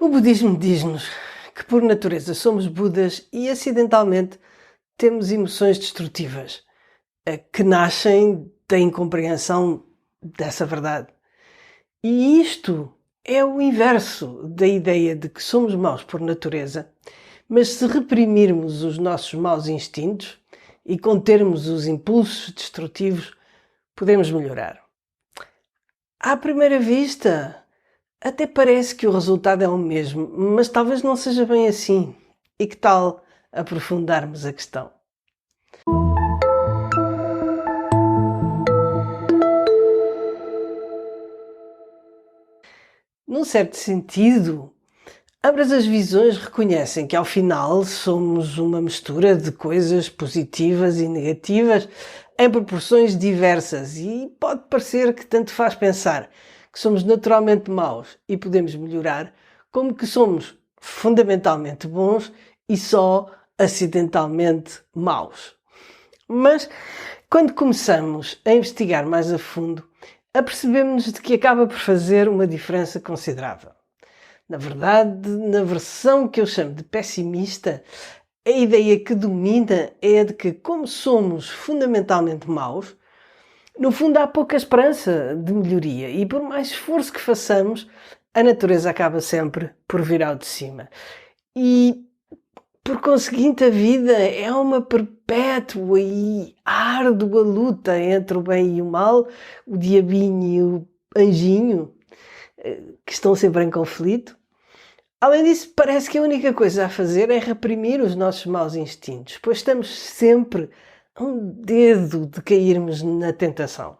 O budismo diz-nos que por natureza somos Budas e acidentalmente temos emoções destrutivas, que nascem da incompreensão dessa verdade. E isto é o inverso da ideia de que somos maus por natureza, mas se reprimirmos os nossos maus instintos e contermos os impulsos destrutivos, podemos melhorar. À primeira vista, até parece que o resultado é o mesmo, mas talvez não seja bem assim. E que tal aprofundarmos a questão? Num certo sentido, ambas as visões reconhecem que ao final somos uma mistura de coisas positivas e negativas em proporções diversas e pode parecer que tanto faz pensar que somos naturalmente maus e podemos melhorar, como que somos fundamentalmente bons e só acidentalmente maus. Mas quando começamos a investigar mais a fundo, apercebemos-nos de que acaba por fazer uma diferença considerável. Na verdade, na versão que eu chamo de pessimista, a ideia que domina é a de que, como somos fundamentalmente maus, no fundo há pouca esperança de melhoria e por mais esforço que façamos, a natureza acaba sempre por vir ao de cima. E, por conseguinte, a vida é uma perpétua e árdua luta entre o bem e o mal, o diabinho e o anjinho, que estão sempre em conflito. Além disso, parece que a única coisa a fazer é reprimir os nossos maus instintos, pois estamos sempre a um dedo de cairmos na tentação.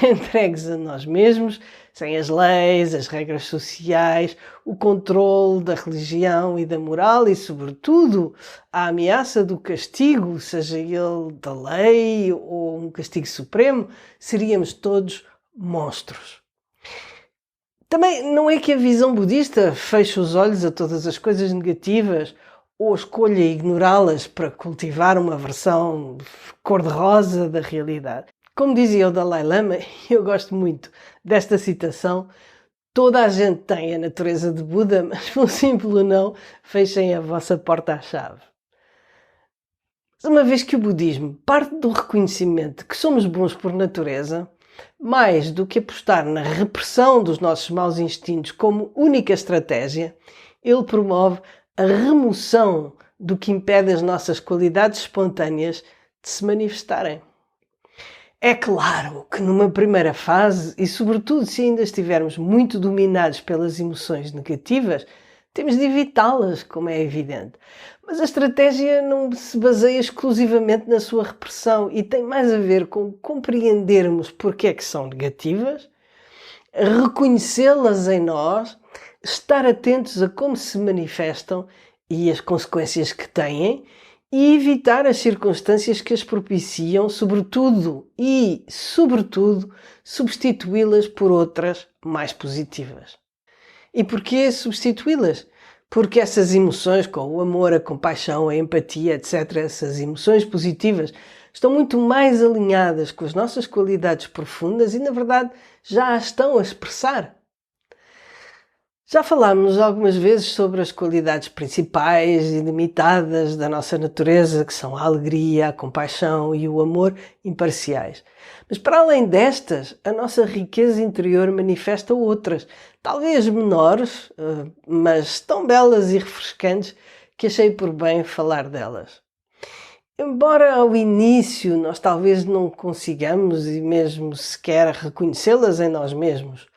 Entregues a nós mesmos, sem as leis, as regras sociais, o controle da religião e da moral e, sobretudo, a ameaça do castigo, seja ele da lei ou um castigo supremo, seríamos todos monstros. Também não é que a visão budista feche os olhos a todas as coisas negativas ou escolha ignorá-las para cultivar uma versão cor-de-rosa da realidade. Como dizia o Dalai Lama, e eu gosto muito desta citação, toda a gente tem a natureza de Buda, mas por simples não, fechem a vossa porta à chave. Mas uma vez que o budismo parte do reconhecimento de que somos bons por natureza, mais do que apostar na repressão dos nossos maus instintos como única estratégia, ele promove a remoção do que impede as nossas qualidades espontâneas de se manifestarem. É claro que numa primeira fase, e sobretudo se ainda estivermos muito dominados pelas emoções negativas, temos de evitá-las, como é evidente. Mas a estratégia não se baseia exclusivamente na sua repressão e tem mais a ver com compreendermos porque é que são negativas, reconhecê-las em nós, estar atentos a como se manifestam e as consequências que têm e evitar as circunstâncias que as propiciam, sobretudo, substituí-las por outras mais positivas. E porquê substituí-las? Porque essas emoções, como o amor, a compaixão, a empatia, etc., essas emoções positivas, estão muito mais alinhadas com as nossas qualidades profundas e, na verdade, já as estão a expressar. Já falámos algumas vezes sobre as qualidades principais e limitadas da nossa natureza, que são a alegria, a compaixão e o amor imparciais. Mas para além destas, a nossa riqueza interior manifesta outras, talvez menores, mas tão belas e refrescantes que achei por bem falar delas. Embora ao início nós talvez não consigamos e mesmo sequer reconhecê-las em nós mesmos,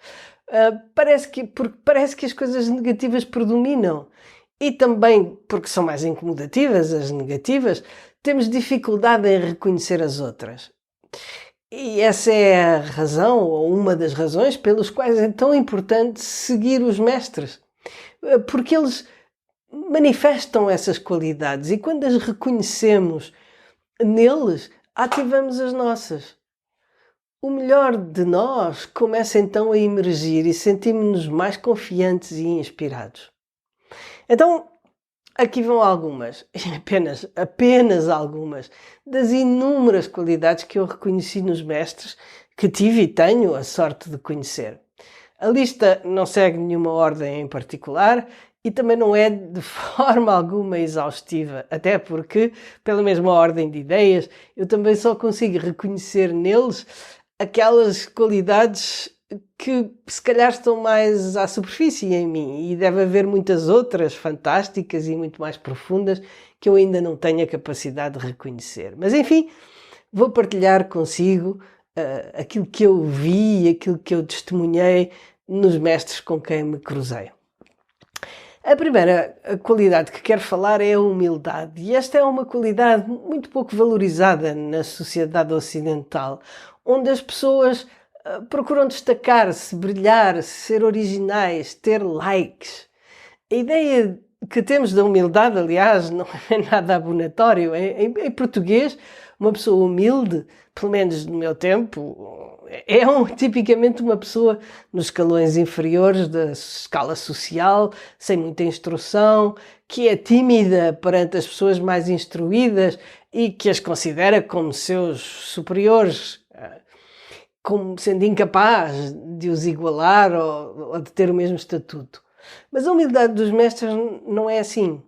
porque parece que as coisas negativas predominam e também porque são mais incomodativas as negativas, temos dificuldade em reconhecer as outras. E essa é a razão, ou uma das razões, pelas quais é tão importante seguir os mestres. Porque eles manifestam essas qualidades e quando as reconhecemos neles, ativamos as nossas. O melhor de nós começa então a emergir e sentimos-nos mais confiantes e inspirados. Então, aqui vão algumas, apenas algumas, das inúmeras qualidades que eu reconheci nos mestres que tive e tenho a sorte de conhecer. A lista não segue nenhuma ordem em particular e também não é de forma alguma exaustiva, até porque, pela mesma ordem de ideias, eu também só consigo reconhecer neles aquelas qualidades que se calhar estão mais à superfície em mim, e deve haver muitas outras fantásticas e muito mais profundas que eu ainda não tenho a capacidade de reconhecer. Mas enfim, vou partilhar consigo aquilo que eu vi, aquilo que eu testemunhei nos mestres com quem me cruzei. A primeira qualidade que quero falar é a humildade, e esta é uma qualidade muito pouco valorizada na sociedade ocidental, onde as pessoas procuram destacar-se, brilhar, ser originais, ter likes. A ideia que temos da humildade, aliás, não é nada abonatório. Em português, uma pessoa humilde, pelo menos no meu tempo, é tipicamente uma pessoa nos escalões inferiores da escala social, sem muita instrução, que é tímida perante as pessoas mais instruídas e que as considera como seus superiores, como sendo incapaz de os igualar ou de ter o mesmo estatuto. Mas a humildade dos mestres não é assim.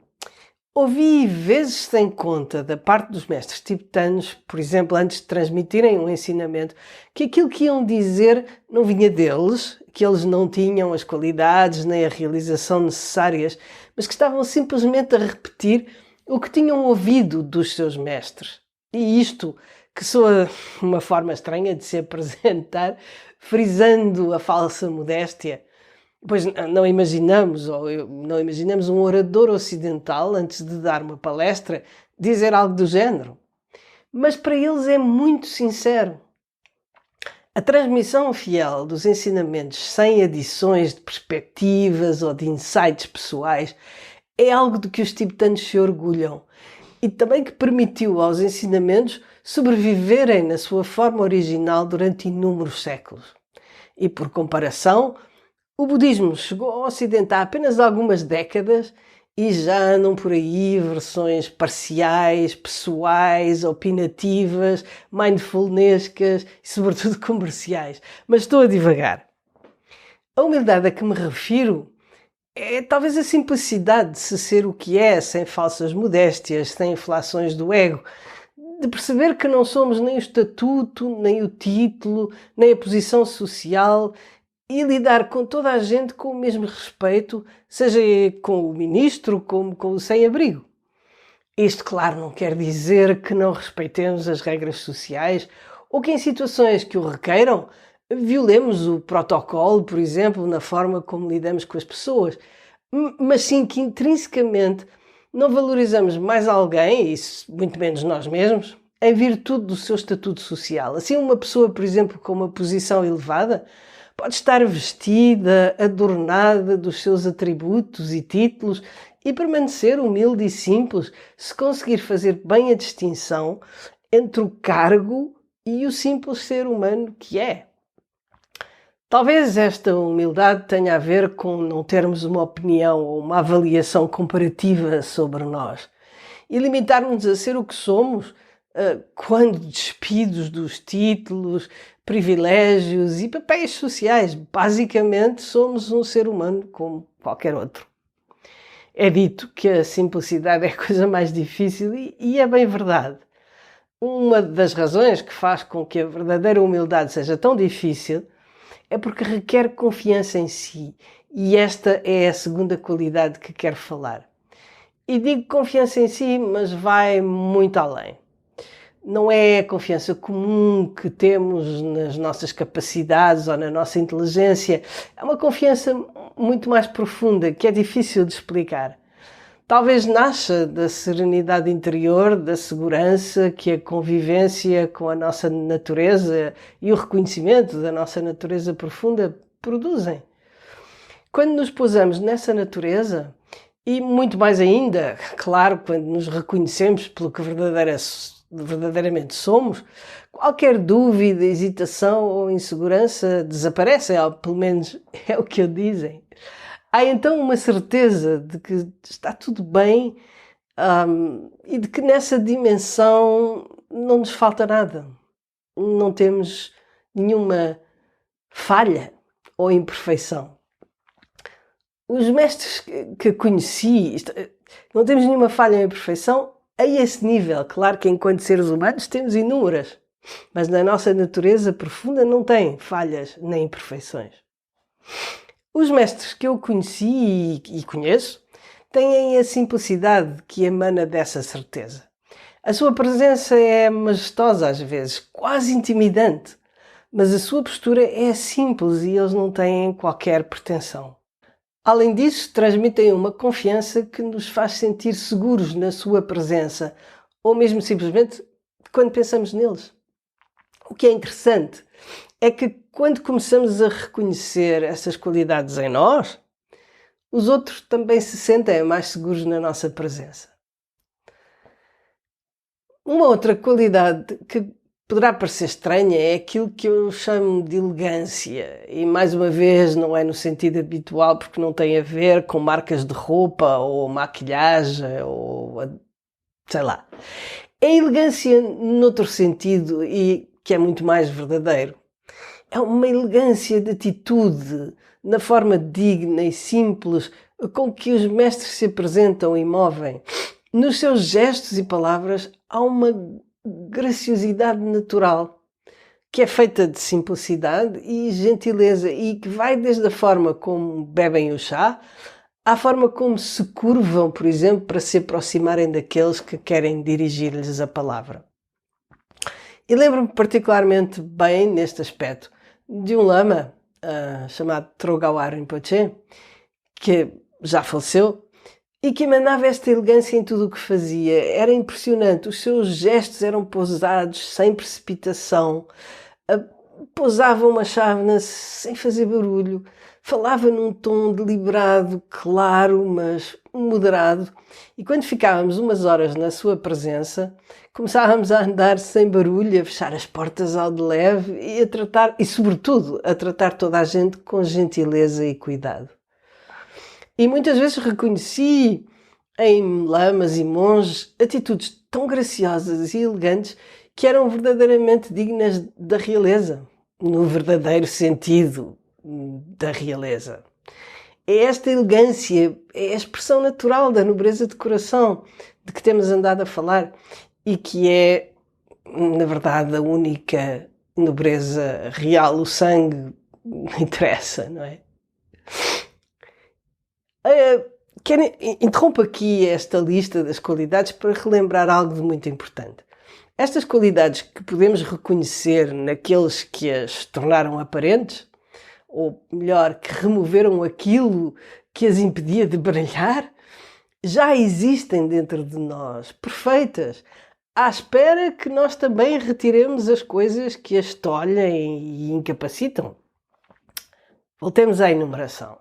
Ouvi vezes sem conta da parte dos mestres tibetanos, por exemplo, antes de transmitirem um ensinamento, que aquilo que iam dizer não vinha deles, que eles não tinham as qualidades nem a realização necessárias, mas que estavam simplesmente a repetir o que tinham ouvido dos seus mestres. E isto, que soa uma forma estranha de se apresentar, frisando a falsa modéstia, pois não imaginamos um orador ocidental, antes de dar uma palestra, dizer algo do género. Mas para eles é muito sincero. A transmissão fiel dos ensinamentos sem adições de perspectivas ou de insights pessoais é algo de que os tibetanos se orgulham e também que permitiu aos ensinamentos sobreviverem na sua forma original durante inúmeros séculos. E por comparação, o budismo chegou ao Ocidente há apenas algumas décadas e já andam por aí versões parciais, pessoais, opinativas, mindfulnescas e sobretudo comerciais. Mas estou a divagar. A humildade a que me refiro é talvez a simplicidade de se ser o que é, sem falsas modéstias, sem inflações do ego, de perceber que não somos nem o estatuto, nem o título, nem a posição social, e lidar com toda a gente com o mesmo respeito, seja com o ministro como com o sem-abrigo. Isto, claro, não quer dizer que não respeitemos as regras sociais ou que em situações que o requeiram violemos o protocolo, por exemplo, na forma como lidamos com as pessoas, mas sim que intrinsecamente não valorizamos mais alguém, e muito menos nós mesmos, em virtude do seu estatuto social. Assim, uma pessoa, por exemplo, com uma posição elevada, pode estar vestida, adornada dos seus atributos e títulos e permanecer humilde e simples se conseguir fazer bem a distinção entre o cargo e o simples ser humano que é. Talvez esta humildade tenha a ver com não termos uma opinião ou uma avaliação comparativa sobre nós e limitarmos a ser o que somos quando despidos dos títulos, privilégios e papéis sociais. Basicamente, somos um ser humano como qualquer outro. É dito que a simplicidade é a coisa mais difícil e é bem verdade. Uma das razões que faz com que a verdadeira humildade seja tão difícil é porque requer confiança em si, e esta é a segunda qualidade que quero falar. E digo confiança em si, mas vai muito além. Não é a confiança comum que temos nas nossas capacidades ou na nossa inteligência. É uma confiança muito mais profunda, que é difícil de explicar. Talvez nasça da serenidade interior, da segurança que a convivência com a nossa natureza e o reconhecimento da nossa natureza profunda produzem. Quando nos pousamos nessa natureza, e muito mais ainda, claro, quando nos reconhecemos pelo que verdadeiramente somos, qualquer dúvida, hesitação ou insegurança desaparecem, ou pelo menos é o que o dizem. Há então uma certeza de que está tudo bem e de que nessa dimensão não nos falta nada. Não temos nenhuma falha ou imperfeição. Os mestres que conheci, não temos nenhuma falha ou imperfeição a esse nível. Claro que enquanto seres humanos temos inúmeras, mas na nossa natureza profunda não tem falhas nem imperfeições. Os mestres que eu conheci e conheço têm a simplicidade que emana dessa certeza. A sua presença é majestosa às vezes, quase intimidante, mas a sua postura é simples e eles não têm qualquer pretensão. Além disso, transmitem uma confiança que nos faz sentir seguros na sua presença, ou mesmo simplesmente quando pensamos neles. O que é interessante é que quando começamos a reconhecer essas qualidades em nós, os outros também se sentem mais seguros na nossa presença. Uma outra qualidade que poderá parecer estranha é aquilo que eu chamo de elegância. E mais uma vez não é no sentido habitual porque não tem a ver com marcas de roupa ou maquilhagem ou sei lá. É elegância noutro sentido e que é muito mais verdadeiro. É uma elegância de atitude, na forma digna e simples com que os mestres se apresentam e movem. Nos seus gestos e palavras há uma graciosidade natural, que é feita de simplicidade e gentileza e que vai desde a forma como bebem o chá à forma como se curvam, por exemplo, para se aproximarem daqueles que querem dirigir-lhes a palavra. E lembro-me particularmente bem, neste aspecto, de um lama chamado Trungpa Rinpoche, que já faleceu, e que emanava esta elegância em tudo o que fazia. Era impressionante, os seus gestos eram pousados, sem precipitação, pousava uma chávena sem fazer barulho, falava num tom deliberado, claro, mas moderado, e quando ficávamos umas horas na sua presença, começávamos a andar sem barulho, a fechar as portas ao de leve e a tratar, e sobretudo, a tratar toda a gente com gentileza e cuidado. E muitas vezes reconheci em lamas e monges atitudes tão graciosas e elegantes que eram verdadeiramente dignas da realeza, no verdadeiro sentido da realeza. É esta elegância, é a expressão natural da nobreza de coração de que temos andado a falar e que é, na verdade, a única nobreza real. O sangue não interessa, não é? Interrompo aqui esta lista das qualidades para relembrar algo de muito importante. Estas qualidades que podemos reconhecer naqueles que as tornaram aparentes, ou melhor, que removeram aquilo que as impedia de brilhar, já existem dentro de nós, perfeitas, à espera que nós também retiremos as coisas que as tolhem e incapacitam. Voltemos à enumeração.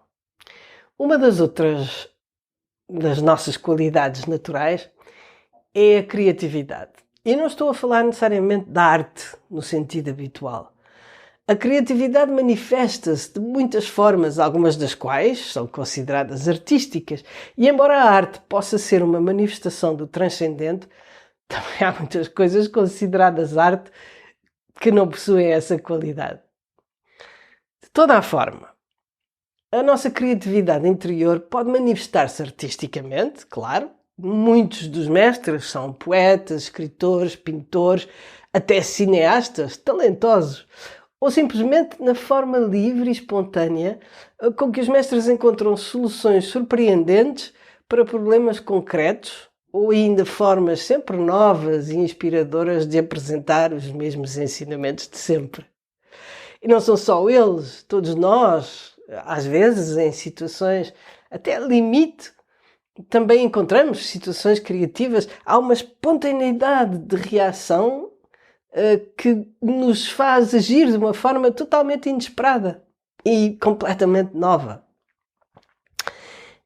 Uma das outras das nossas qualidades naturais é a criatividade. E não estou a falar necessariamente da arte no sentido habitual. A criatividade manifesta-se de muitas formas, algumas das quais são consideradas artísticas. E embora a arte possa ser uma manifestação do transcendente, também há muitas coisas consideradas arte que não possuem essa qualidade. De toda a forma, a nossa criatividade interior pode manifestar-se artisticamente, claro. Muitos dos mestres são poetas, escritores, pintores, até cineastas talentosos. Ou simplesmente na forma livre e espontânea com que os mestres encontram soluções surpreendentes para problemas concretos ou ainda formas sempre novas e inspiradoras de apresentar os mesmos ensinamentos de sempre. E não são só eles, todos nós, às vezes em situações até limite, também encontramos situações criativas. Há uma espontaneidade de reação que nos faz agir de uma forma totalmente inesperada e completamente nova.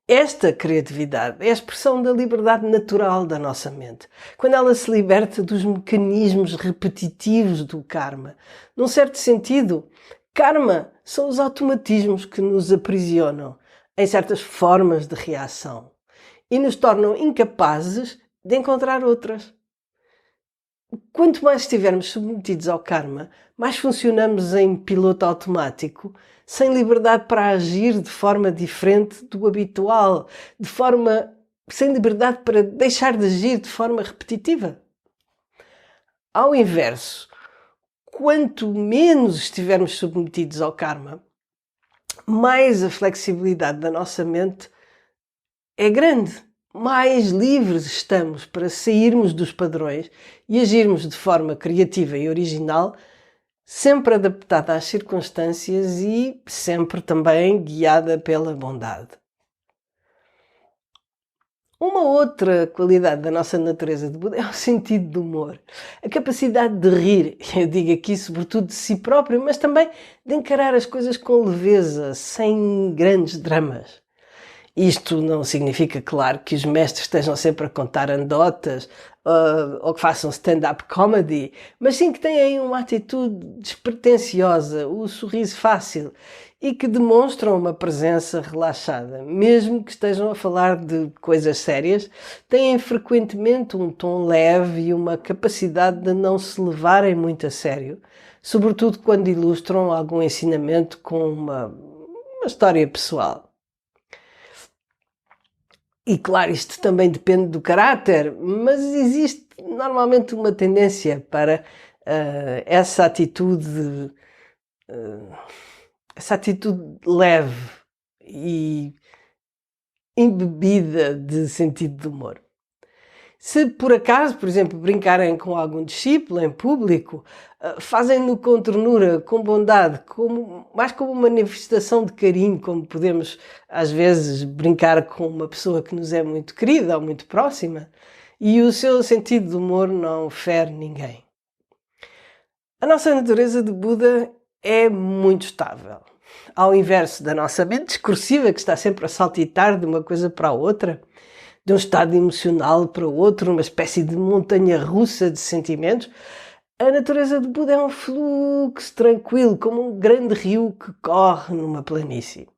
Esta criatividade é a expressão da liberdade natural da nossa mente, quando ela se liberta dos mecanismos repetitivos do karma. Num certo sentido, karma são os automatismos que nos aprisionam em certas formas de reação e nos tornam incapazes de encontrar outras. Quanto mais estivermos submetidos ao karma, mais funcionamos em piloto automático, sem liberdade para agir de forma diferente do habitual, sem liberdade para deixar de agir de forma repetitiva. Ao inverso, quanto menos estivermos submetidos ao karma, mais a flexibilidade da nossa mente é grande. Mais livres estamos para sairmos dos padrões e agirmos de forma criativa e original, sempre adaptada às circunstâncias e sempre também guiada pela bondade. Uma outra qualidade da nossa natureza de Buda é o sentido do humor, a capacidade de rir, eu digo aqui sobretudo de si próprio, mas também de encarar as coisas com leveza, sem grandes dramas. Isto não significa, claro, que os mestres estejam sempre a contar anedotas ou que façam stand-up comedy, mas sim que têm uma atitude despretensiosa, o sorriso fácil e que demonstram uma presença relaxada. Mesmo que estejam a falar de coisas sérias, têm frequentemente um tom leve e uma capacidade de não se levarem muito a sério, sobretudo quando ilustram algum ensinamento com uma história pessoal. E claro, isto também depende do caráter, mas existe normalmente uma tendência para essa atitude leve e embebida de sentido de humor. Se por acaso, por exemplo, brincarem com algum discípulo em público, fazem-no com ternura, com bondade, mais como uma manifestação de carinho, como podemos às vezes brincar com uma pessoa que nos é muito querida ou muito próxima, e o seu sentido de humor não fere ninguém. A nossa natureza de Buda é muito estável. Ao inverso da nossa mente discursiva, que está sempre a saltitar de uma coisa para a outra, de um estado emocional para o outro, uma espécie de montanha-russa de sentimentos, a natureza de Buda é um fluxo tranquilo, como um grande rio que corre numa planície.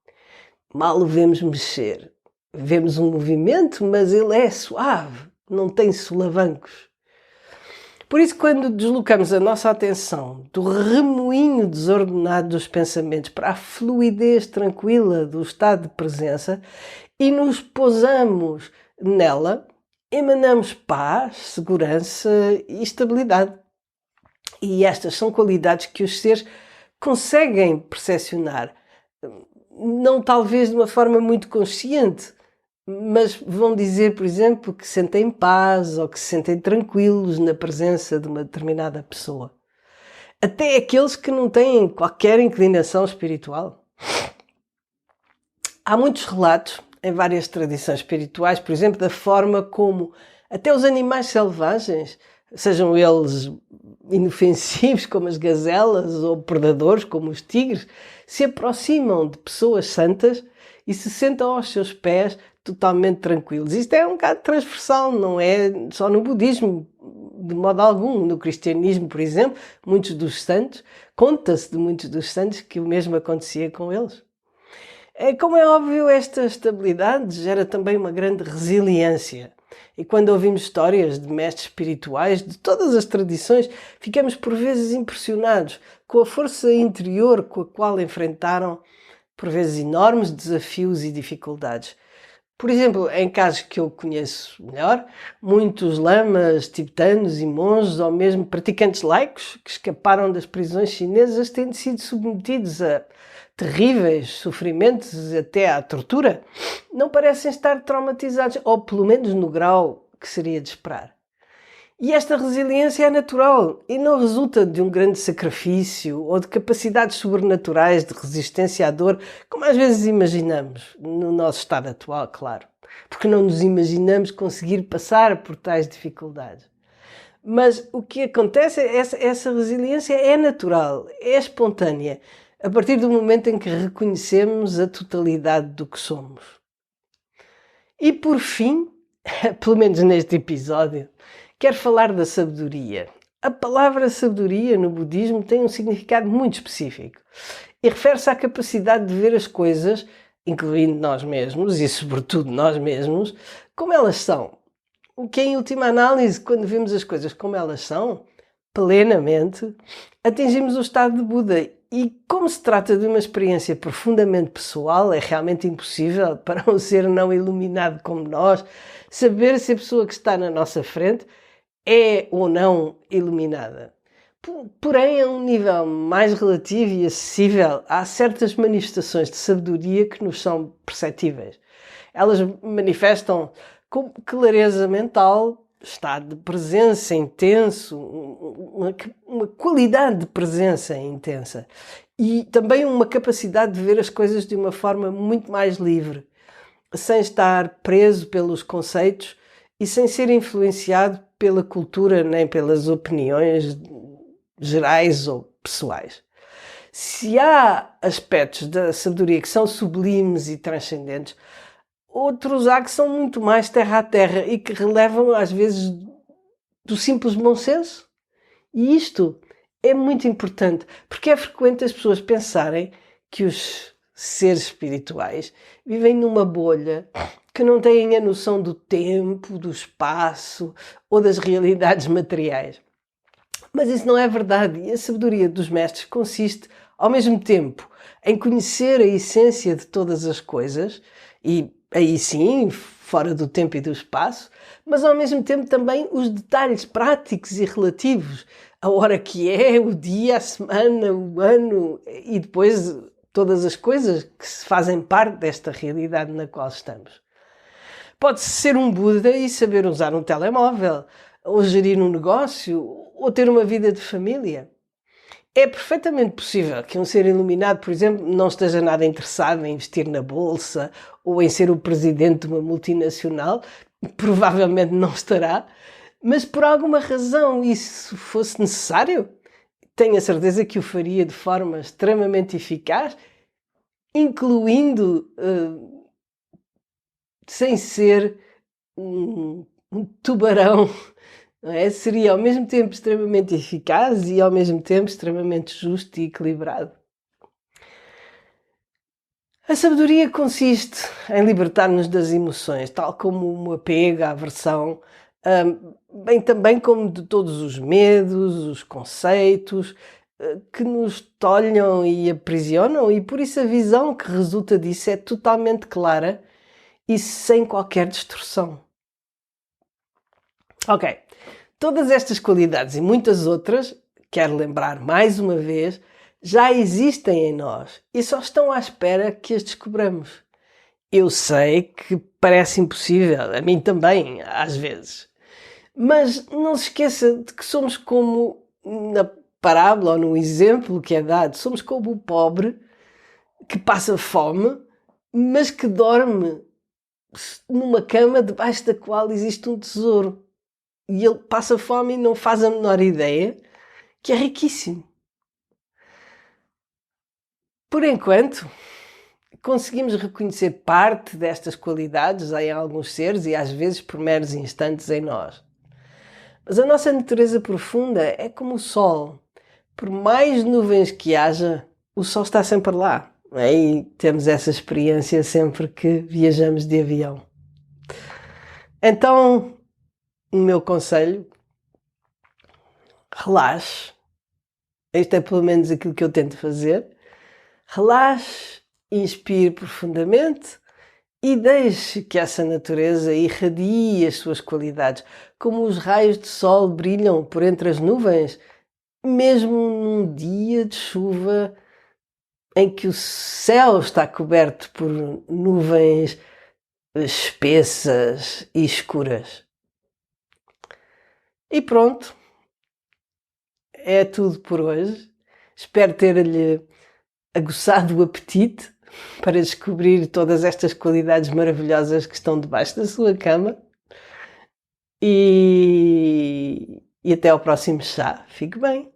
Mal o vemos mexer. Vemos um movimento, mas ele é suave, não tem solavancos. Por isso, quando deslocamos a nossa atenção do remoinho desordenado dos pensamentos para a fluidez tranquila do estado de presença e nos pousamos nela, emanamos paz, segurança e estabilidade. E estas são qualidades que os seres conseguem percepcionar, não talvez de uma forma muito consciente, mas vão dizer, por exemplo, que sentem paz ou que se sentem tranquilos na presença de uma determinada pessoa. Até aqueles que não têm qualquer inclinação espiritual. Há muitos relatos em várias tradições espirituais, por exemplo, da forma como até os animais selvagens, sejam eles inofensivos como as gazelas ou predadores como os tigres, se aproximam de pessoas santas e se sentam aos seus pés totalmente tranquilos. Isto é um bocado transversal, não é só no budismo, de modo algum. No cristianismo, por exemplo, conta-se de muitos dos santos que o mesmo acontecia com eles. Como é óbvio, esta estabilidade gera também uma grande resiliência. E quando ouvimos histórias de mestres espirituais de todas as tradições, ficamos por vezes impressionados com a força interior com a qual enfrentaram, por vezes, enormes desafios e dificuldades. Por exemplo, em casos que eu conheço melhor, muitos lamas tibetanos e monges, ou mesmo praticantes laicos, que escaparam das prisões chinesas, tendo sido submetidos a terríveis sofrimentos, até à tortura, não parecem estar traumatizados, ou pelo menos no grau que seria de esperar. E esta resiliência é natural e não resulta de um grande sacrifício ou de capacidades sobrenaturais de resistência à dor, como às vezes imaginamos, no nosso estado atual, claro, porque não nos imaginamos conseguir passar por tais dificuldades. Mas o que acontece é que essa resiliência é natural, é espontânea, a partir do momento em que reconhecemos a totalidade do que somos. E por fim, pelo menos neste episódio, quero falar da sabedoria. A palavra sabedoria no budismo tem um significado muito específico e refere-se à capacidade de ver as coisas, incluindo nós mesmos e sobretudo nós mesmos, como elas são. O que em última análise, quando vemos as coisas como elas são, plenamente, atingimos o estado de Buda. E como se trata de uma experiência profundamente pessoal, é realmente impossível para um ser não iluminado como nós saber se a pessoa que está na nossa frente é ou não iluminada. Porém, a um nível mais relativo e acessível, há certas manifestações de sabedoria que nos são perceptíveis. Elas manifestam com clareza mental, estado de presença intenso, uma qualidade de presença intensa e também uma capacidade de ver as coisas de uma forma muito mais livre, sem estar preso pelos conceitos e sem ser influenciado pela cultura nem pelas opiniões gerais ou pessoais. Se há aspectos da sabedoria que são sublimes e transcendentes, outros há que são muito mais terra a terra e que relevam às vezes do simples bom senso. E isto é muito importante, porque é frequente as pessoas pensarem que os seres espirituais vivem numa bolha, que não têm a noção do tempo, do espaço ou das realidades materiais. Mas isso não é verdade, e a sabedoria dos mestres consiste, ao mesmo tempo, em conhecer a essência de todas as coisas, e aí sim, fora do tempo e do espaço, mas ao mesmo tempo também os detalhes práticos e relativos, a hora que é, o dia, a semana, o ano, e depois todas as coisas que fazem parte desta realidade na qual estamos. Pode-se ser um Buda e saber usar um telemóvel, ou gerir um negócio, ou ter uma vida de família. É perfeitamente possível que um ser iluminado, por exemplo, não esteja nada interessado em investir na bolsa ou em ser o presidente de uma multinacional, provavelmente não estará, mas por alguma razão isso fosse necessário, tenho a certeza que o faria de forma extremamente eficaz, incluindo sem ser um tubarão. Não é? Seria ao mesmo tempo extremamente eficaz e ao mesmo tempo extremamente justo e equilibrado. A sabedoria consiste em libertar-nos das emoções, tal como o apego, a aversão, bem também como de todos os medos, os conceitos que nos tolham e aprisionam, e por isso a visão que resulta disso é totalmente clara e sem qualquer distorção. Ok. Todas estas qualidades e muitas outras, quero lembrar mais uma vez, já existem em nós e só estão à espera que as descobramos. Eu sei que parece impossível, a mim também, às vezes. Mas não se esqueça de que somos como na parábola ou no exemplo que é dado, somos como o pobre que passa fome, mas que dorme numa cama debaixo da qual existe um tesouro. E ele passa fome e não faz a menor ideia que é riquíssimo. Por enquanto, conseguimos reconhecer parte destas qualidades em alguns seres e às vezes por meros instantes em nós. Mas a nossa natureza profunda é como o sol. Por mais nuvens que haja, o sol está sempre lá. E temos essa experiência sempre que viajamos de avião. Então, o meu conselho: relaxe. Isto é pelo menos aquilo que eu tento fazer. Relaxe, inspire profundamente e deixe que essa natureza irradie as suas qualidades, como os raios de sol brilham por entre as nuvens, mesmo num dia de chuva em que o céu está coberto por nuvens espessas e escuras. E pronto, é tudo por hoje. Espero ter-lhe aguçado o apetite para descobrir todas estas qualidades maravilhosas que estão debaixo da sua cama. E até ao próximo chá. Fique bem.